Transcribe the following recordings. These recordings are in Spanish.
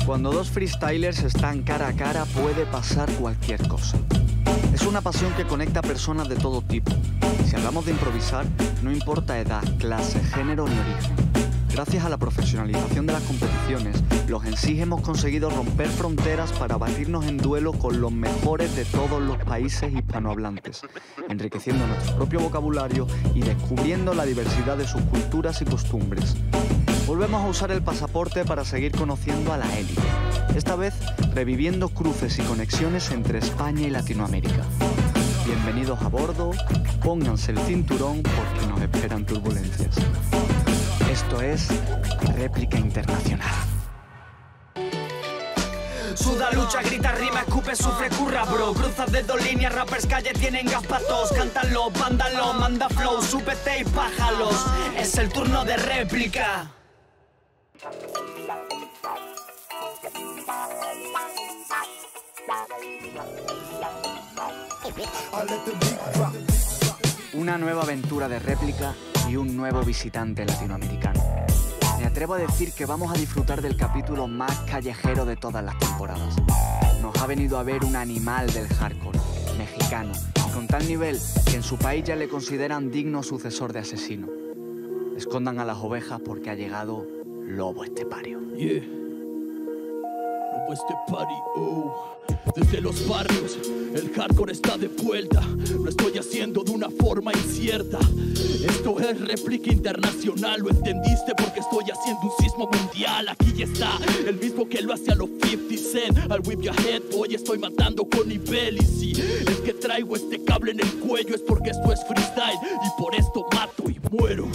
Cuando dos freestylers están cara a cara puede pasar cualquier cosa. Es una pasión que conecta a personas de todo tipo. Si hablamos de improvisar, no importa edad, clase, género ni origen. Gracias a la profesionalización de las competiciones, los MCs hemos conseguido romper fronteras para batirnos en duelo con los mejores de todos los países hispanohablantes, enriqueciendo nuestro propio vocabulario y descubriendo la diversidad de sus culturas y costumbres. Volvemos a usar el pasaporte para seguir conociendo a la élite, esta vez reviviendo cruces y conexiones entre España y Latinoamérica. Bienvenidos a bordo, pónganse el cinturón porque nos esperan turbulencias. Esto es Réplica Internacional. Suda, lucha, grita, rima, escupe, sufre, curra, bro. Cruzas de dos líneas, rappers calle tienen gas pa' todos. Cántalo, vándalo, manda flow, súpete y pájalos. Es el turno de réplica. Una nueva aventura de réplica y un nuevo visitante latinoamericano. Me atrevo a decir que vamos a disfrutar del capítulo más callejero de todas las temporadas. Nos ha venido a ver un animal del hardcore, mexicano, y con tal nivel que en su país ya le consideran digno sucesor de Asesino. Escondan a las ovejas porque ha llegado Lobo Estepario. Yeah. Lobo Estepario, oh. Desde los barrios, el hardcore está de vuelta. Lo estoy haciendo de una forma incierta. Esto es réplica internacional, ¿lo entendiste? Porque estoy haciendo un sismo mundial. Aquí ya está, el mismo que lo hace a los 50 Cent. Al whip your head, boy, estoy matando con nivel. Y si es que traigo este cable en el cuello, es porque esto es freestyle y por esto mato y muero.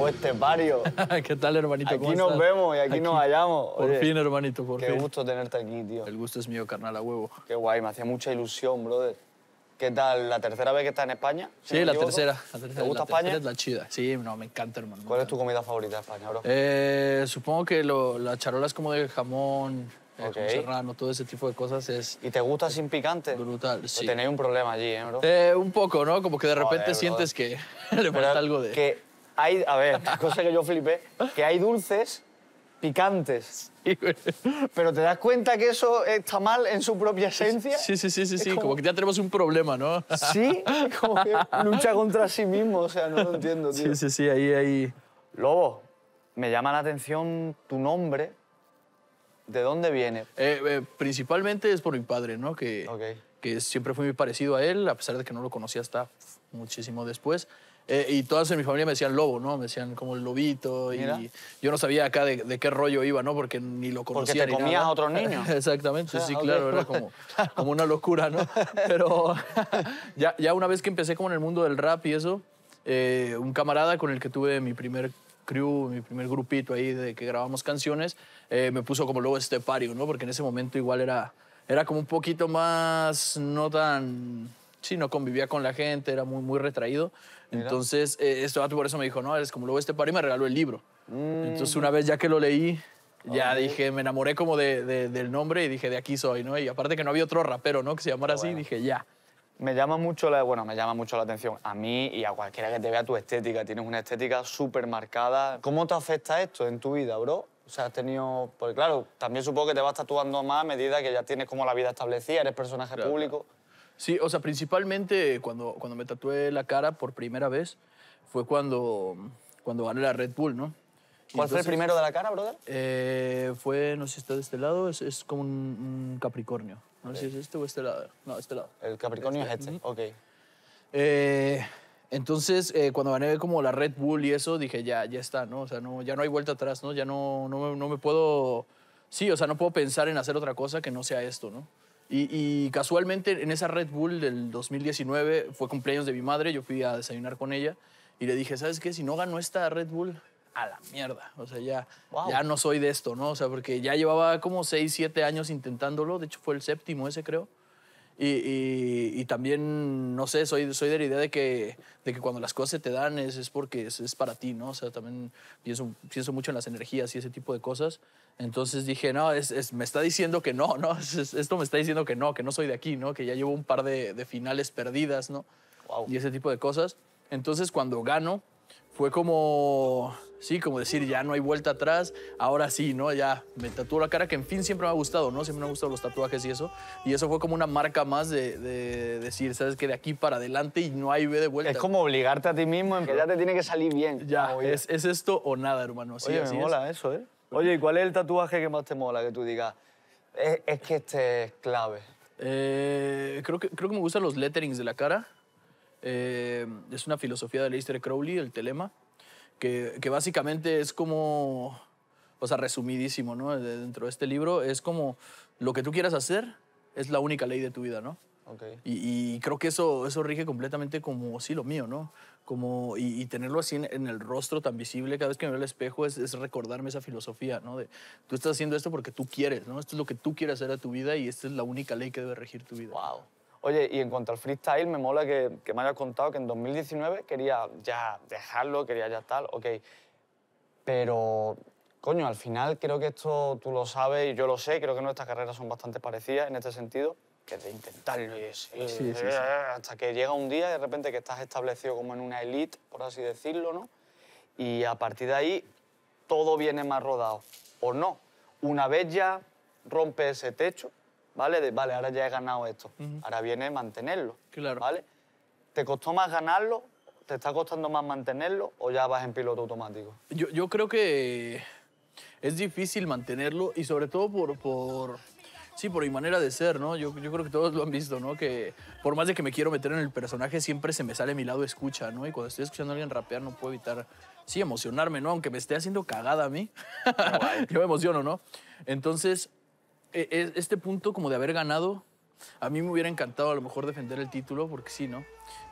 Estepario. ¿Qué tal, hermanito? Aquí nos vemos y aquí nos hallamos. Por fin, hermanito, por fin. Qué gusto tenerte aquí, tío. El gusto es mío, carnal, a huevo. Qué guay, me hacía mucha ilusión, brother. ¿Qué tal? ¿La tercera vez que estás en España? Sí, la tercera. ¿Te gusta España? La tercera es la chida. Sí, no, me encanta, hermano. ¿Cuál es tu comida favorita de España, bro? Supongo que las charolas como de jamón, Ok. como serrano, todo ese tipo de cosas es ¿Y te gusta sin picante? brutal, sí. Tenéis un problema allí, bro? Un poco, ¿no? Como que de repente Joder, sientes que le falta algo de... Que hay, a ver, cosa que yo flipé, que hay dulces picantes. Sí, güey. Pero ¿te das cuenta que eso está mal en su propia esencia? Sí, como que ya tenemos un problema, ¿no? Sí, como que lucha contra sí mismo, o sea, no lo entiendo, tío. Sí, ahí... Lobo, me llama la atención tu nombre. ¿De dónde viene? Principalmente es por mi padre, ¿no? Que siempre fue muy parecido a él, a pesar de que no lo conocía hasta muchísimo después. Y todas en mi familia me decían lobo, ¿no? Me decían como el lobito. Mira. Y yo no sabía acá de qué rollo iba, ¿no? Porque ni lo conocía. Porque te comías a otros niños. Exactamente, O sea, sí, ok. claro, era como una locura, ¿no? Pero ya una vez que empecé como en el mundo del rap y eso, un camarada con el que tuve mi primer crew, mi primer grupito ahí de que grabamos canciones, me puso como Lobo Estepario, ¿no? Porque en ese momento igual era como un poquito más, no tan... Sí, no convivía con la gente, era muy retraído. Mira. Entonces, este vato por eso me dijo, no, eres como Lobo Estepario y me regaló el libro. Entonces, una vez ya que lo leí, ya dije, me enamoré como del nombre y dije, de aquí soy, ¿no? Y aparte que no había otro rapero, ¿no? Que se llamara así, dije, ya. Me llama mucho la atención a mí y a cualquiera que te vea tu estética. Tienes una estética súper marcada. ¿Cómo te afecta esto en tu vida, bro? O sea, has tenido... Porque claro, también supongo que te vas tatuando más a medida que ya tienes como la vida establecida, eres personaje público. Sí, o sea, principalmente cuando me tatué la cara por primera vez fue cuando gané la Red Bull, ¿no? ¿Cuál fue el primero de la cara, brother? Fue, no sé si está de este lado, es como un Capricornio. No sé si es este o este lado. No, este lado. El Capricornio es este, ok. Entonces, cuando gané como la Red Bull y eso, dije, ya está, ¿no? O sea, ya no hay vuelta atrás, ¿no? Ya no me puedo... Sí, o sea, no puedo pensar en hacer otra cosa que no sea esto, ¿no? Y casualmente en esa Red Bull del 2019 fue cumpleaños de mi madre, yo fui a desayunar con ella y le dije, ¿sabes qué? Si no gano esta Red Bull, a la mierda. O sea, ya no soy de esto, ¿no? O sea, porque ya llevaba como 6, 7 años intentándolo, de hecho fue el 7º ese, creo. Y también, no sé, soy de la idea de que cuando las cosas se te dan es porque es para ti, ¿no? O sea, también pienso mucho en las energías y ese tipo de cosas. Entonces dije, no, me está diciendo que no, ¿no? Esto me está diciendo que no soy de aquí, ¿no? Que ya llevo un par de finales perdidas, ¿no? Wow. Y ese tipo de cosas. Entonces, cuando gano, fue como, sí, como decir, ya no hay vuelta atrás, ahora sí, ¿no? Ya me tatúo la cara, que en fin siempre me ha gustado, ¿no? Siempre me han gustado los tatuajes y eso. Y eso fue como una marca más de decir, ¿sabes qué? De aquí para adelante y no hay de vuelta. Es como obligarte a ti mismo en que ya te tiene que salir bien. Ya, es esto o nada, hermano. Sí, Oye, así me mola eso, ¿eh? Oye, ¿y cuál es el tatuaje que más te mola? Que tú digas, es que este es clave. Creo que me gustan los letterings de la cara. Es una filosofía de Aleister Crowley, el telema, que básicamente es como, o sea, resumidísimo, ¿no? Dentro de este libro es como lo que tú quieras hacer es la única ley de tu vida, ¿no? Okay. Y creo que eso rige completamente como, sí, lo mío, ¿no? Como, y tenerlo así en el rostro tan visible cada vez que me veo al espejo es recordarme esa filosofía, ¿no? De tú estás haciendo esto porque tú quieres, ¿no? Esto es lo que tú quieres hacer a tu vida y esta es la única ley que debe regir tu vida. Wow. Oye, y en cuanto al freestyle, me mola que me hayas contado que en 2019 quería ya dejarlo, quería ya tal, ok. Pero, coño, al final creo que esto tú lo sabes y yo lo sé, creo que nuestras carreras son bastante parecidas en este sentido, que de intentarlo y Sí. hasta que llega un día de repente que estás establecido como en una elite, por así decirlo, ¿no? Y a partir de ahí todo viene más rodado, o no. Una vez ya rompes ese techo, ¿vale? Vale, ahora ya he ganado esto. Ahora viene mantenerlo, Claro. ¿vale? ¿Te costó más ganarlo? ¿Te está costando más mantenerlo? ¿O ya vas en piloto automático? Yo creo que es difícil mantenerlo y sobre todo por mi manera de ser, ¿no? Yo creo que todos lo han visto, ¿no? Que por más de que me quiero meter en el personaje, siempre se me sale mi lado escucha, ¿no? Y cuando estoy escuchando a alguien rapear no puedo evitar, sí, emocionarme, ¿no? Aunque me esté haciendo cagada a mí, yo me emociono, ¿no? Entonces, este punto como de haber ganado, a mí me hubiera encantado a lo mejor defender el título, porque sí, ¿no?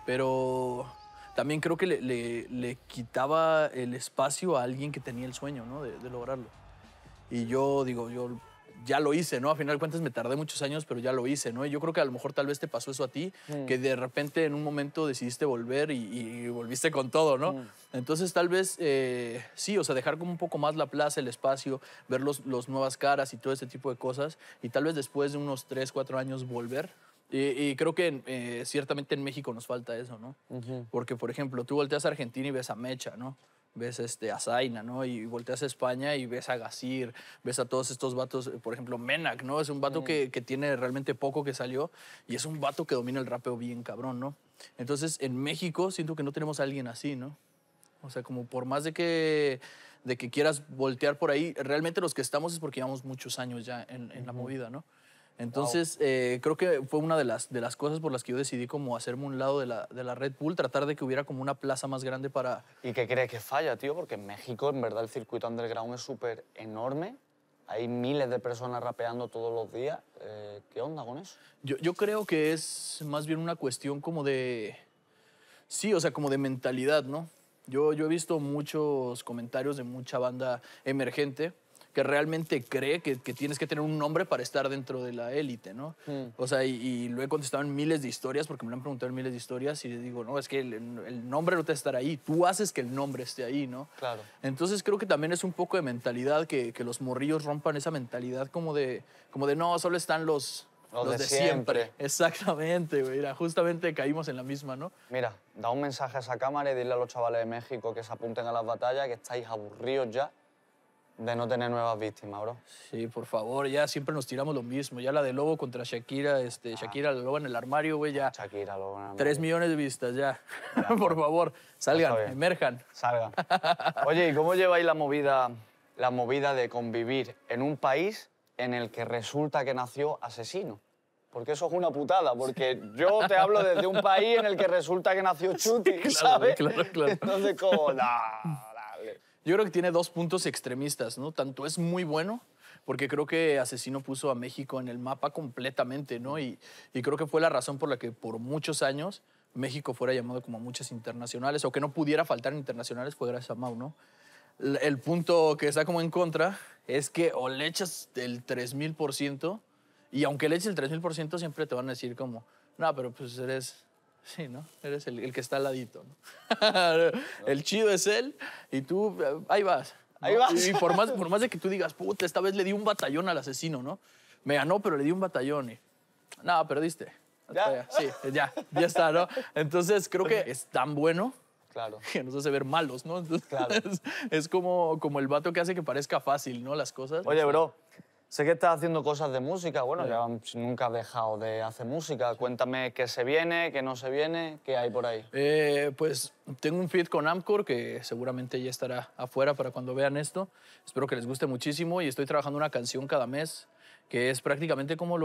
Pero también creo que le quitaba el espacio a alguien que tenía el sueño, ¿no? De lograrlo. Y yo digo, yo ya lo hice, ¿no? A final de cuentas me tardé muchos años, pero ya lo hice, ¿no? Y yo creo que a lo mejor tal vez te pasó eso a ti, que de repente en un momento decidiste volver y volviste con todo, ¿no? Entonces tal vez, sí, o sea, dejar como un poco más la plaza, el espacio, ver los nuevas caras y todo ese tipo de cosas, y tal vez después de unos 3, 4 años volver. Y creo que ciertamente en México nos falta eso, ¿no? Porque, por ejemplo, tú volteas a Argentina y ves a Mecha, ¿no? Ves a Zaina, ¿no? Y volteas a España y ves a Gasir, ves a todos estos vatos, por ejemplo, Menak, ¿no? Es un vato que tiene realmente poco que salió y es un vato que domina el rapeo bien cabrón, ¿no? Entonces, en México siento que no tenemos a alguien así, ¿no? O sea, como por más de que quieras voltear por ahí, realmente los que estamos es porque llevamos muchos años ya en la movida, ¿no? Entonces, creo que fue una de las cosas por las que yo decidí como hacerme un lado de la Red Bull, tratar de que hubiera como una plaza más grande para... ¿Y qué crees que falla, tío? Porque en México, en verdad, el circuito underground es súper enorme. Hay miles de personas rapeando todos los días. ¿Qué onda con eso? Yo creo que es más bien una cuestión como de... Sí, o sea, como de mentalidad, ¿no? Yo he visto muchos comentarios de mucha banda emergente que realmente cree que tienes que tener un nombre para estar dentro de la élite, ¿no? O sea, y lo he contestado en miles de historias, porque me lo han preguntado en miles de historias, y les digo, no, es que el nombre no te va a estar ahí, tú haces que el nombre esté ahí, ¿no? Claro. Entonces creo que también es un poco de mentalidad, que los morrillos rompan esa mentalidad como de no, solo están los de siempre. Exactamente, güey. Mira, justamente caímos en la misma, ¿no? Mira, da un mensaje a esa cámara y dile a los chavales de México que se apunten a las batallas, que estáis aburridos ya de no tener nuevas víctimas, bro. Sí, por favor, ya siempre nos tiramos lo mismo. Ya la de Lobo contra Shakira, Shakira, Lobo en el armario, güey, ya. Shakira, Lobo en el armario. 3 millones de vistas, ya. Por favor, salgan, emerjan. Salgan. Oye, ¿y cómo lleváis la movida de convivir en un país en el que resulta que nació Asesino? Porque eso es una putada, porque yo te hablo desde un país en el que resulta que nació Chuti, ¿sabes? Claro. Entonces, como, dale. Yo creo que tiene dos puntos extremistas, ¿no? Tanto es muy bueno, porque creo que Asesino puso a México en el mapa completamente, ¿no? Y creo que fue la razón por la que por muchos años México fuera llamado como a muchas internacionales, o que no pudiera faltar en internacionales, fue gracias a Mau, ¿no? El punto que está como en contra es que o le echas el 3000% Y aunque le eches el 3000%, siempre te van a decir como, no, pero pues eres... Sí, ¿no? Eres el que está al ladito, ¿no? El chido es él y tú, ahí vas. ¿no? Ahí vas. Y por más de que tú digas, puta, esta vez le di un batallón al asesino, ¿no? Me ganó, pero le di un batallón y... No, perdiste. ¿Ya? Sí, ya está, ¿no? Entonces creo que es tan bueno Claro. que nos hace ver malos, ¿no? Entonces, Claro. es como el vato que hace que parezca fácil, ¿no? Las cosas. Oye, bro, sé que estás haciendo cosas de música. Bueno, ya nunca has dejado de hacer música. Cuéntame qué se viene, qué no se viene, qué hay por ahí. Pues tengo un feat con Amcor que seguramente ya estará afuera para cuando vean esto. Espero que les guste muchísimo y estoy trabajando una canción cada mes que es prácticamente como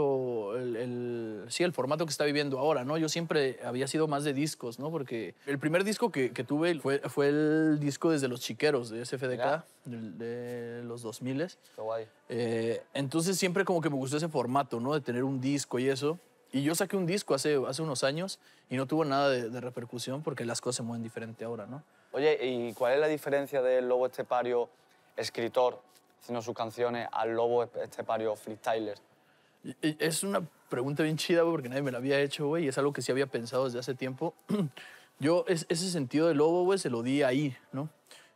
el formato que está viviendo ahora, ¿no? Yo siempre había sido más de discos, ¿no? Porque el primer disco que tuve fue el disco desde Los Chiqueros, de SFDK, de los 2000. Qué guay. Entonces siempre como que me gustó ese formato, ¿no? De tener un disco y eso. Y yo saqué un disco hace unos años y no tuvo nada de repercusión porque las cosas se mueven diferente ahora, ¿no? Oye, ¿y cuál es la diferencia del Lobo Estepario escritor haciendo sus canciones al Lobo Estepario freestyler? Es una pregunta bien chida, güey, porque nadie me la había hecho, güey, y es algo que sí había pensado desde hace tiempo. Yo ese sentido de lobo, güey, se lo di ahí, ¿no?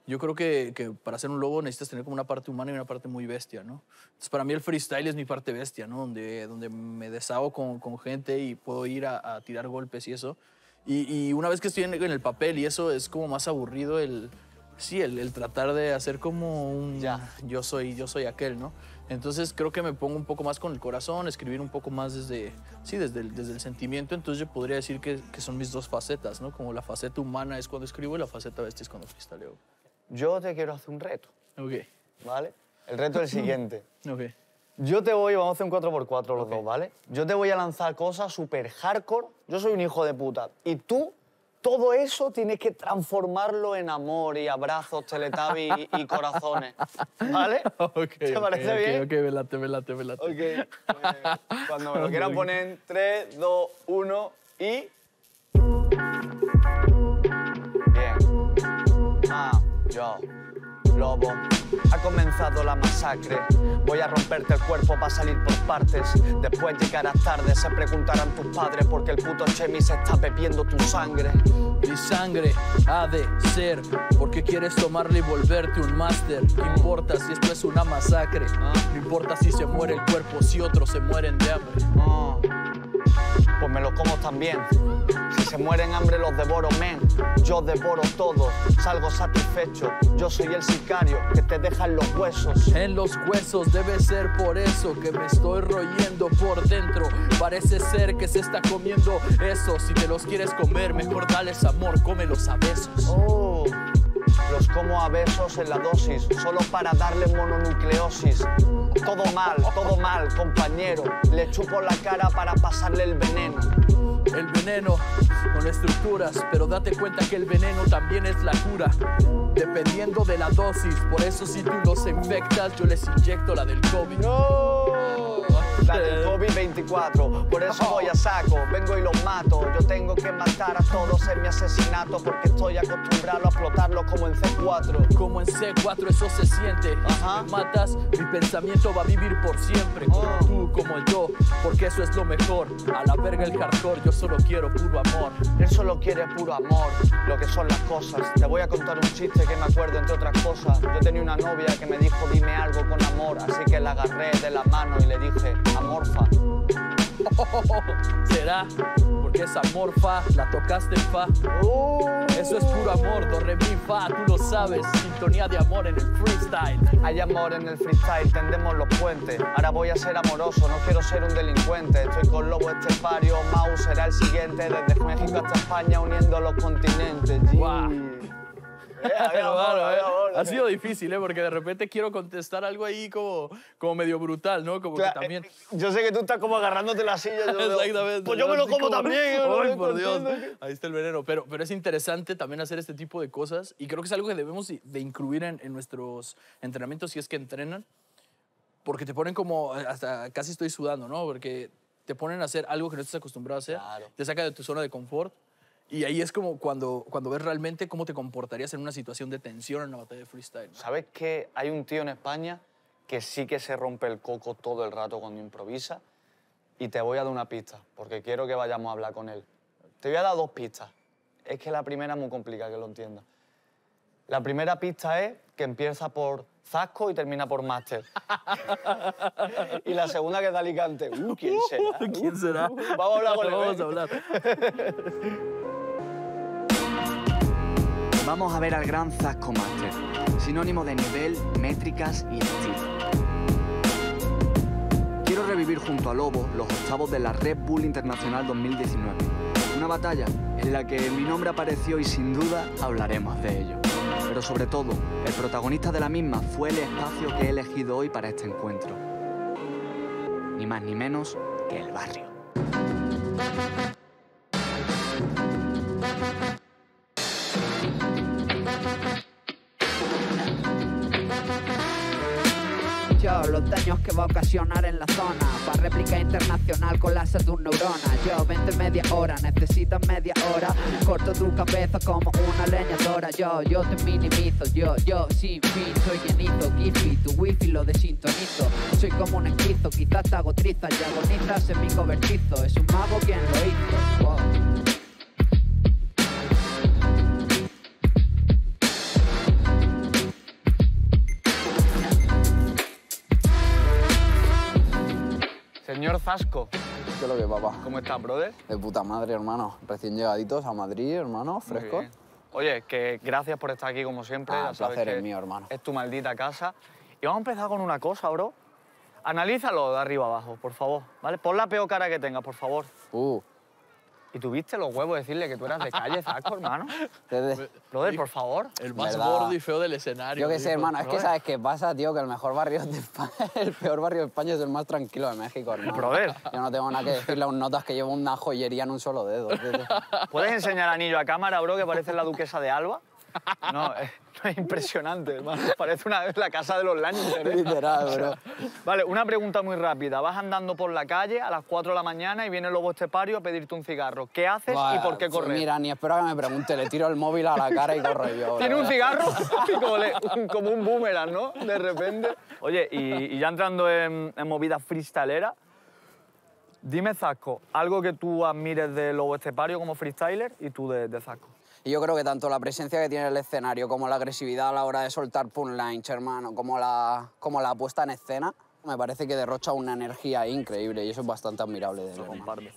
Yo creo que para ser un lobo necesitas tener como una parte humana y una parte muy bestia, ¿no? Entonces, para mí el freestyle es mi parte bestia, ¿no? Donde me deshago con gente y puedo ir a tirar golpes y eso. Y una vez que estoy en el papel y eso, es como más aburrido el tratar de hacer como un... Ya. Yo soy aquel, ¿no? Entonces creo que me pongo un poco más con el corazón, escribir un poco más desde el sentimiento. Entonces yo podría decir que son mis dos facetas, ¿no? Como la faceta humana es cuando escribo y la faceta bestia es cuando freestyleo. Yo te quiero hacer un reto, Ok, ¿vale? El reto es el siguiente. ok. Vamos a hacer un 4x4 los dos, ¿vale? Yo te voy a lanzar cosas súper hardcore. Yo soy un hijo de puta. Y tú, todo eso tienes que transformarlo en amor y abrazos, teletubbies y corazones, ¿vale? ¿Te parece bien? Ok, me late. Ok. Cuando me lo quieran poner en 3, 2, 1 y... Bien. Yo, Lobo. Ha comenzado la masacre. Voy a romperte el cuerpo para salir por partes. Después llegarás tarde, se preguntarán tus padres porque el puto Chemi se está bebiendo tu sangre. Mi sangre ha de ser porque quieres tomarle y volverte un máster. ¿Qué importa si esto es una masacre? No importa si se muere el cuerpo, si otros se mueren de hambre. Pues me lo como también. Si se mueren hambre los devoro, men. Yo devoro todo, salgo satisfecho. Yo soy el sicario que te deja en los huesos. En los huesos debe ser por eso que me estoy royendo por dentro. Parece ser que se está comiendo eso. Si te los quieres comer, mejor dales amor, cómelos a besos. Los como a besos en la dosis, solo para darle mononucleosis. Todo mal, compañero. Le chupo la cara para pasarle el veneno. El veneno con estructuras, pero date cuenta que el veneno también es la cura, dependiendo de la dosis. Por eso si tú los infectas, yo les inyecto la del COVID. ¡No! La del COVID-24, por eso voy a saco, vengo y los mato. Yo tengo que matar a todos en mi asesinato porque estoy acostumbrado a explotarlos como en C4. Como en C4 eso se siente. Ajá. Si me matas, mi pensamiento va a vivir por siempre. Como tú, como yo, porque eso es lo mejor. A la verga el hardcore, yo solo quiero puro amor. Él solo quiere puro amor, lo que son las cosas. Te voy a contar un chiste que me acuerdo entre otras cosas. Yo tenía una novia que me dijo dime algo con amor, así que la agarré de la mano y le dije amorfa. ¿Será? Porque esa morfa la tocaste en fa. Eso es puro amor, do, re, mi, fa, tú lo sabes. Sintonía de amor en el freestyle. Hay amor en el freestyle, tendemos los puentes. Ahora voy a ser amoroso, no quiero ser un delincuente. Estoy con Lobo Estepario, Mau será el siguiente. Desde México hasta España uniendo los continentes. Wow. Ha sido difícil, porque de repente quiero contestar algo ahí como medio brutal, ¿no? Como Claro, que también... yo sé que tú estás como agarrándote la silla. Exactamente. Pues yo me lo Así como también. Ay, por Dios. Ahí está el veneno. Pero es interesante también hacer este tipo de cosas y creo que es algo que debemos de incluir en nuestros entrenamientos si es que entrenan, porque te ponen como... Hasta casi estoy sudando, ¿no? Porque te ponen a hacer algo que no estás acostumbrado a hacer. Claro. Te saca de tu zona de confort. Y ahí es como cuando ves realmente cómo te comportarías en una situación de tensión en una batalla de freestyle, ¿no? ¿Sabes que hay un tío en España que sí que se rompe el coco todo el rato cuando improvisa? y te voy a dar una pista, porque quiero que vayamos a hablar con él. Te voy a dar 2 pistas. Es que la primera es muy complicada, que lo entiendas. La primera pista es que empieza por Zasco y termina por Máster. Y la segunda que es de Alicante. ¿Quién será? ¿Quién será? Vamos a hablar con él. Vamos a hablar. Vamos a ver al gran Zasco Máster, sinónimo de nivel, métricas y estilo. Quiero revivir junto a Lobo los octavos de la Red Bull Internacional 2019. Una batalla en la que mi nombre apareció y sin duda hablaremos de ello. Pero sobre todo, el protagonista de la misma fue el espacio que he elegido hoy para este encuentro. Ni más ni menos que el barrio. Los daños que va a ocasionar en la zona, para réplica internacional colapsa tus neuronas. Yo, 20 media hora, necesitas media hora. Corto tu cabeza como una leñadora. Yo te minimizo, yo sin fin. Soy llenizo, Giphy, tu wifi lo desintonizo. Soy como un esquizo, quizás te hago trizas y agonizas en mi cobertizo. Es un mago quien lo hizo. Wow. Señor Zasco, ¿Qué es lo que, papá? ¿cómo estás, brother? De puta madre, hermano. Recién llegaditos a Madrid, hermano, Muy fresco. bien. Oye, que gracias por estar aquí como siempre. Ah, ya el sabes placer que es mío, hermano. Es tu maldita casa. Y vamos a empezar con una cosa, bro. Analízalo de arriba abajo, por favor, ¿vale? Pon la peor cara que tengas, por favor. ¿Y tuviste los huevos de decirle que tú eras de calle, Zasco, hermano? Brother, por favor. El más ¿Verdad? gordo y feo del escenario. Yo qué sé, dijo. hermano, es que ¿sabes qué pasa, tío? Que el mejor barrio de España, el peor barrio de España es el más tranquilo de México, hermano. Brother. Yo no tengo nada que decirle a un notas que llevo una joyería en un solo dedo. Tío. ¿Puedes enseñar anillo a cámara, bro, que parece la duquesa de Alba? No, es impresionante, hermano. Parece la casa de los Lannister, ¿eh? Literal, bro. Vale, una pregunta muy rápida. Vas andando por la calle a las 4 de la mañana y viene el lobo estepario a pedirte un cigarro. ¿Qué haces Buah, y por qué pues corres? mira, ni espero que me pregunte, le tiro el móvil a la cara y corro yo. ¿Tiene bro. un cigarro? como un boomerang, ¿no? De repente. Oye, y ya entrando en movida freestylera, dime, Zasco, algo que tú admires de Lobo Estepario como freestyler y tú de Zasco. Y yo creo que tanto la presencia que tiene el escenario como la agresividad a la hora de soltar punchlines, hermano, como la puesta en escena, me parece que derrocha una energía increíble y eso es bastante admirable de él.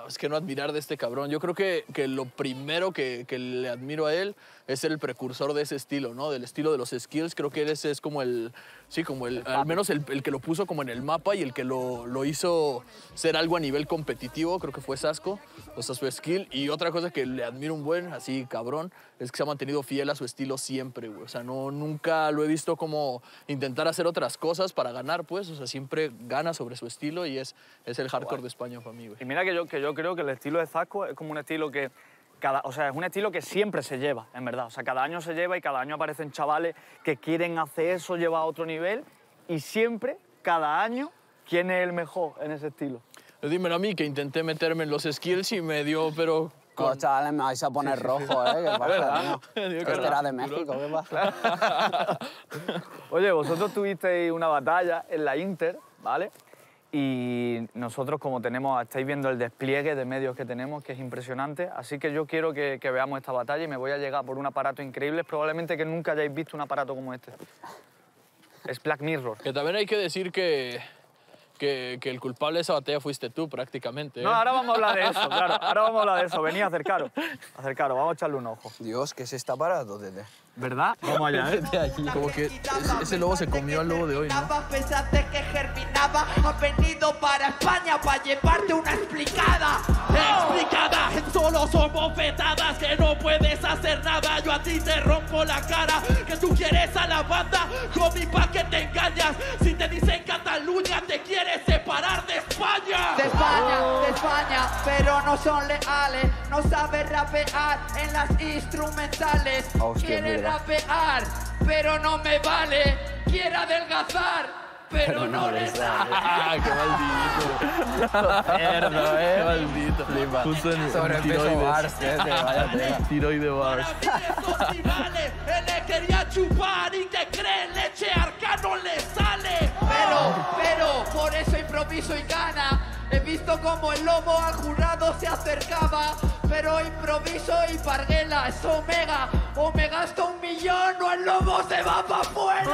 Es que no admirar de este cabrón. Yo creo que lo primero que le admiro a él es el precursor de ese estilo, ¿no? Del estilo de los skills. Creo que él es como el... Sí, como al menos el que lo puso como en el mapa y el que lo hizo ser algo a nivel competitivo, creo que fue Zasco, o sea, su skill. Y otra cosa que le admiro un buen, así cabrón, es que se ha mantenido fiel a su estilo siempre, güey. O sea, nunca lo he visto como intentar hacer otras cosas para ganar, pues. O sea, siempre gana sobre su estilo y es el hardcore de España para mí, güey. Y mira que yo creo que el estilo de Zasco es como un estilo que... es un estilo que siempre se lleva, en verdad. O sea, cada año se lleva y cada año aparecen chavales que quieren hacer eso, llevar a otro nivel. Y siempre, cada año, ¿quién es el mejor en ese estilo? Dímelo a mí, que intenté meterme en los skills y me dio, pero... Oh, chavales, me vais a poner rojo, ¿eh? ¿Qué pasa, tío? Este era de México, ¿qué pasa? Oye, vosotros tuvisteis una batalla en la Inter, ¿vale? Y nosotros, como estáis viendo el despliegue de medios que tenemos, que es impresionante, así que yo quiero que veamos esta batalla y me voy a llegar por un aparato increíble, probablemente que nunca hayáis visto un aparato como este. Es Black Mirror. Que también hay que decir que el culpable de esa batalla fuiste tú, prácticamente. ¿eh? No, ahora vamos a hablar de eso, claro. Ahora vamos a hablar de eso. Vení, acercaros. Acercaros, vamos a echarle un ojo. Dios, ¿qué es este aparato, Tete? ¿Verdad? Vamos allá, ¿eh? Como que ese lobo se comió al lobo de hoy, ¿no? Pensaste que germinaba, ha venido para España para llevarte una explicada. Explicada, solo son bofetadas, que no puedes hacer nada. Yo a ti te rompo la cara, que tú quieres a la banda, homie, pa' que te engañas. Si te dicen Cataluña, te quieres separar de España. De España, pero no son leales. No sabes rapear en las instrumentales. Hostia, Quiere mira. rapear, pero no me vale. Quiere adelgazar, pero no le sale. ¡Ah, qué maldito! Cerdo, ¡Qué maldito! Puso en Sobrepeso bars, vaya tela. Tiroide bars. Festivales, él le quería chupar y te creen leche arca no le sale. Pero, por eso improviso y gana. He visto como el lobo al jurado se acercaba, pero improviso y parguela, es Omega. O me gasto 1 millón o el lobo se va para afuera.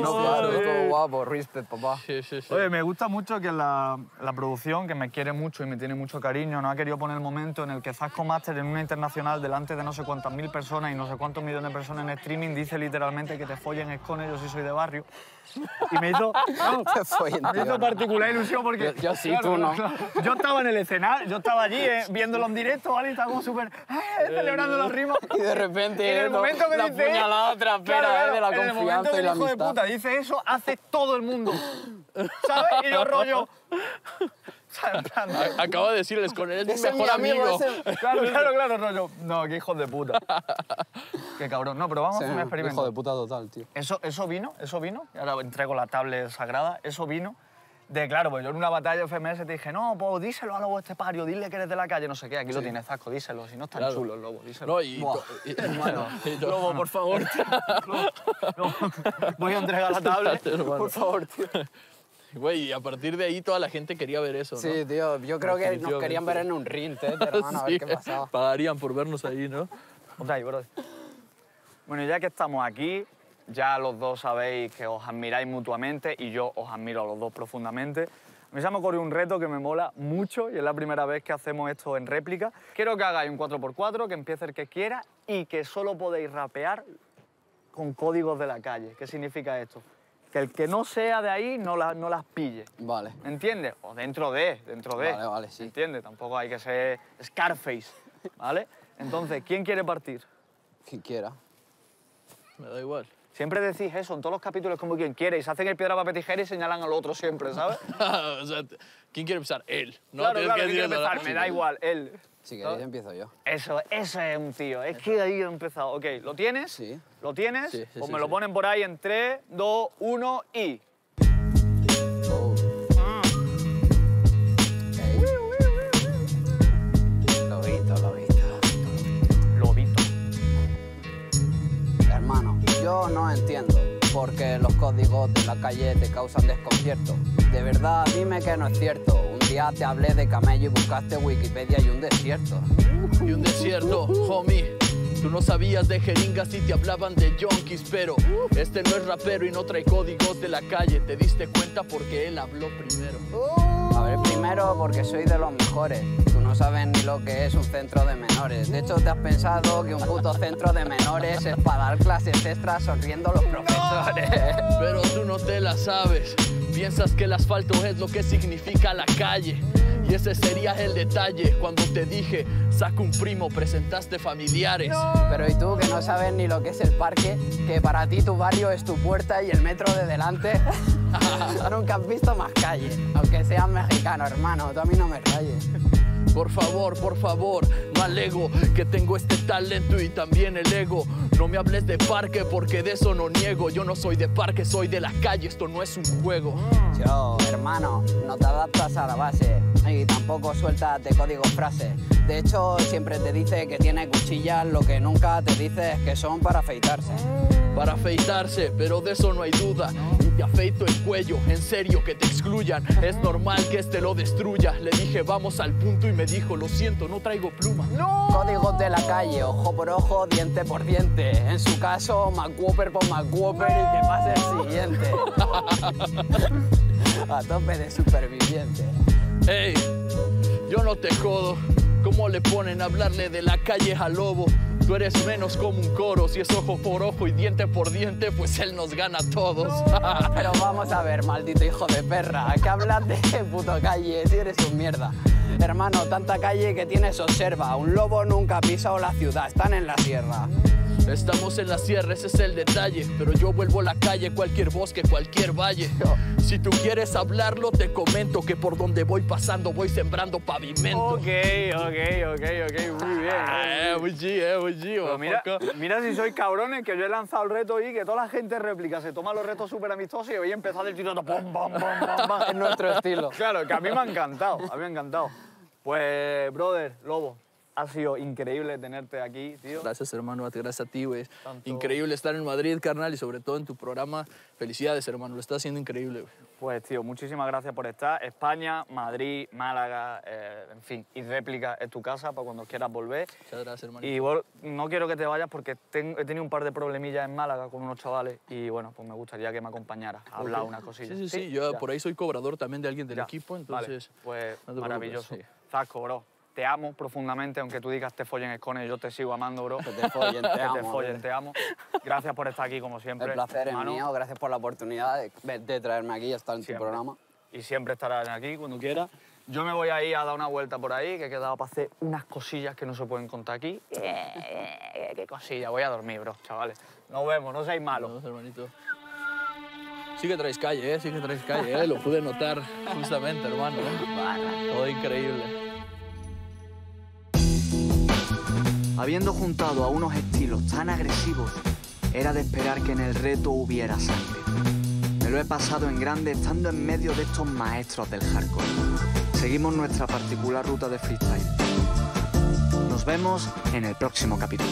No, claro, todo guapo, respect, papá. Sí. Oye, me gusta mucho que la producción, que me quiere mucho y me tiene mucho cariño, no ha querido poner el momento en el que Zasco Master en una internacional delante de no sé cuántas mil personas y no sé cuántos millones de personas en streaming dice literalmente que te follen escones, yo sí soy de barrio. Y me hizo, Te follen, me hizo tío. particular ilusión porque... Yo sí, tú no. Yo estaba en el escenario, yo estaba allí viéndolo en directo, ¿vale? Y estaba como súper celebrando los ritmos. Y de repente, En el momento que la dice... puñalada trasera, de la en el momento confianza que y el la hijo de amistad. puta dice eso, hace todo el mundo. ¿Sabes? Y yo rollo... ¿sabes? En plan, Acaba de decir el Esconer, es mi Ese es mejor mi amigo, amigo. ese- Claro, rollo. No, qué hijos de puta. Qué cabrón. No, pero vamos a hacer un Sí, experimento. hijo de puta total, tío. Eso vino, y ahora entrego la tablet sagrada, eso vino de, claro, pues yo en una batalla de FMS te dije, no, pues díselo a Lobo Estepario, dile que eres de la calle, no sé qué, aquí lo tienes, Zasco, díselo, si no es tan Claro. chulo el Lobo, díselo. No, y... Buah. Hermano, Lobo, por favor. No, voy a entregar la tablet, Hermano. Por favor, tío. Güey, y a partir de ahí toda la gente quería ver eso, ¿no? Sí, tío, yo creo que nos querían ver en un ring, hermano, a ver qué pasaba. Pagarían por vernos ahí, ¿no? Ponte ahí, brother. Bueno, ya que estamos aquí, ya los dos sabéis que os admiráis mutuamente y yo os admiro a los dos profundamente. A mí se me ocurrió un reto que me mola mucho y es la primera vez que hacemos esto en réplica. Quiero que hagáis un 4x4, que empiece el que quiera y que solo podéis rapear con códigos de la calle. ¿Qué significa esto? Que el que no sea de ahí no las pille. Vale. ¿Me entiendes? O dentro de. Vale, sí. ¿Entiendes? Tampoco hay que ser Scarface, ¿vale? Entonces, ¿quién quiere partir? Quien quiera. Me da igual. Siempre decís eso en todos los capítulos como quien quiere y se hacen el piedra, papel, tijera y señalan al otro siempre, ¿sabes? O sea, ¿quién quiere empezar? Él. ¿No? Claro, Tienes ¿quién quiere decir eso, ¿no? empezar? Me da igual, él. Si queréis, empiezo yo. Eso es un tío. Es que ahí he empezado. Ok, ¿lo tienes? Sí. ¿Lo tienes? Sí, sí, Pues sí, me lo sí. ponen por ahí en 3, 2, 1 y... Oh. Lobito. Lobito. Hermano, yo no entiendo por qué los códigos de la calle te causan desconcierto. De verdad, dime que no es cierto. Un día te hablé de camello y buscaste Wikipedia y un desierto. Y un desierto, homie. Tú no sabías de jeringas y te hablaban de yonkis, pero este no es rapero y no trae códigos de la calle. Te diste cuenta porque él habló primero. A ver, primero porque soy de los mejores. Tú no sabes ni lo que es un centro de menores. De hecho, te has pensado que un puto centro de menores es para dar clases extras sonriendo a los profesores. Pero tú no te la sabes. Piensas que el asfalto es lo que significa la calle. Y ese sería el detalle. Cuando te dije, saca un primo, presentaste familiares. Pero ¿y tú que no sabes ni lo que es el parque? Que para ti tu barrio es tu puerta y el metro de delante. Nunca has visto más calle. Aunque seas mexicano, hermano, tú a mí no me rayes. Por favor, no alego que tengo este talento y también el ego. No me hables de parque porque de eso no niego. Yo no soy de parque, soy de la calle, esto no es un juego. Yo, hermano, no te adaptas a la base y tampoco sueltas de código frases. De hecho, siempre te dice que tiene cuchillas, lo que nunca te dice es que son para afeitarse. Para afeitarse, pero de eso no hay duda. Y te afeito el cuello, en serio que te excluyan. Es normal que este lo destruya. Le dije vamos al punto y me dijo lo siento, no traigo pluma. Códigos de la calle, ojo por ojo, diente por diente. En su caso, McWhopper por McWhopper y que pase el siguiente. A tope de superviviente. Ey, yo no te jodo. ¿Cómo le ponen a hablarle de la calle a Lobo? Tú eres menos como un coro. Si es ojo por ojo y diente por diente, pues él nos gana a todos. Pero vamos a ver, maldito hijo de perra, que hablas de puto calle si eres un mierda. Hermano, tanta calle que tienes observa. Un lobo nunca ha pisado la ciudad, están en la sierra. Estamos en la sierra, ese es el detalle. Pero yo vuelvo a la calle, cualquier bosque, cualquier valle. Si tú quieres hablarlo, te comento que por donde voy pasando voy sembrando pavimento. Ok, muy bien. Muy G, muy G. Pero mira si sois cabrones, que yo he lanzado el reto y que toda la gente réplica se toma los retos súper amistosos y voy a empezar el tiro pom, pom, pom, pom, pom. Es nuestro estilo. Claro, que a mí me ha encantado, Pues, brother, Lobo, ha sido increíble tenerte aquí, tío. Gracias, hermano, gracias a ti, güey. Tanto- Increíble estar en Madrid, carnal, y sobre todo en tu programa. Felicidades, hermano, lo estás haciendo increíble, güey. Pues, tío, muchísimas gracias por estar. España, Madrid, Málaga, en fin, y Réplica es tu casa para cuando quieras volver. Muchas gracias, hermano. Y no quiero que te vayas porque he tenido un par de problemillas en Málaga con unos chavales y, bueno, pues me gustaría que me acompañaras a hablar unas cosillas. Sí, yo ya. por ahí soy cobrador también de alguien del Ya. equipo, Vale, entonces... pues no te maravilloso. preocupes, sí. Zasco, bro. Te amo profundamente, aunque tú digas te follen escones, yo te sigo amando, bro. Que te follen, te Que amo. te follen, te amo. Gracias por estar aquí, como siempre. El placer es hermano. mío, gracias por la oportunidad de traerme aquí y estar en tu Siempre. programa. Y siempre estarás aquí cuando quieras. Yo me voy a ir a dar una vuelta por ahí, que he quedado para hacer unas cosillas que no se pueden contar aquí. ¿Qué cosillas? Voy a dormir, bro, chavales. Nos vemos, no seáis malos. Vamos, hermanito. Sí que traes calle, sí que traes calle, lo pude notar justamente, hermano. Todo increíble. Habiendo juntado a unos estilos tan agresivos, era de esperar que en el reto hubiera sangre. Me lo he pasado en grande estando en medio de estos maestros del hardcore. Seguimos nuestra particular ruta de freestyle. Nos vemos en el próximo capítulo.